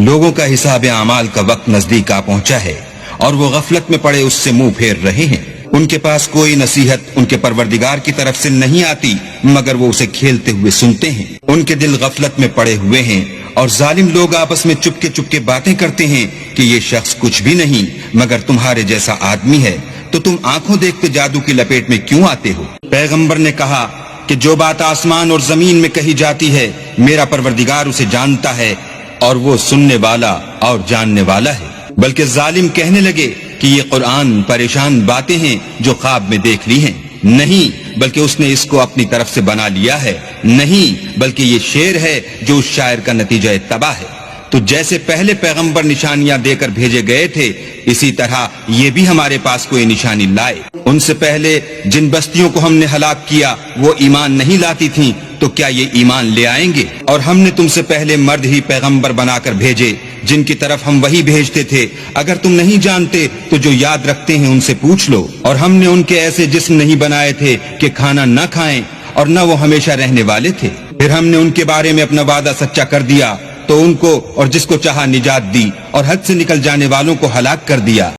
لوگوں کا حساب اعمال کا وقت نزدیک آ پہنچا ہے اور وہ غفلت میں پڑے اس سے منہ پھیر رہے ہیں۔ ان کے پاس کوئی نصیحت ان کے پروردگار کی طرف سے نہیں آتی مگر وہ اسے کھیلتے ہوئے سنتے ہیں۔ ان کے دل غفلت میں پڑے ہوئے ہیں اور ظالم لوگ آپس میں چپکے چپکے باتیں کرتے ہیں کہ یہ شخص کچھ بھی نہیں مگر تمہارے جیسا آدمی ہے، تو تم آنکھوں دیکھتے جادو کی لپیٹ میں کیوں آتے ہو؟ پیغمبر نے کہا کہ جو بات آسمان اور زمین میں کہی جاتی ہے میرا پروردگار اسے جانتا ہے اور وہ سننے والا اور جاننے والا ہے۔ بلکہ ظالم کہنے لگے کہ یہ قرآن پریشان باتیں ہیں جو خواب میں دیکھ لی ہیں، نہیں بلکہ اس نے اس کو اپنی طرف سے بنا لیا ہے، نہیں بلکہ یہ شعر ہے جو اس شاعر کا نتیجہ تباہ ہے۔ تو جیسے پہلے پیغمبر نشانیاں دے کر بھیجے گئے تھے اسی طرح یہ بھی ہمارے پاس کوئی نشانی لائے۔ ان سے پہلے جن بستیوں کو ہم نے ہلاک کیا وہ ایمان نہیں لاتی تھیں، تو کیا یہ ایمان لے آئیں گے؟ اور ہم نے تم سے پہلے مرد ہی پیغمبر بنا کر بھیجے جن کی طرف ہم وہی بھیجتے تھے۔ اگر تم نہیں جانتے تو جو یاد رکھتے ہیں ان سے پوچھ لو۔ اور ہم نے ان کے ایسے جسم نہیں بنائے تھے کہ کھانا نہ کھائیں اور نہ وہ ہمیشہ رہنے والے تھے۔ پھر ہم نے ان کے بارے میں اپنا وعدہ سچا کر دیا تو ان کو اور جس کو چاہا نجات دی اور حد سے نکل جانے والوں کو ہلاک کر دیا۔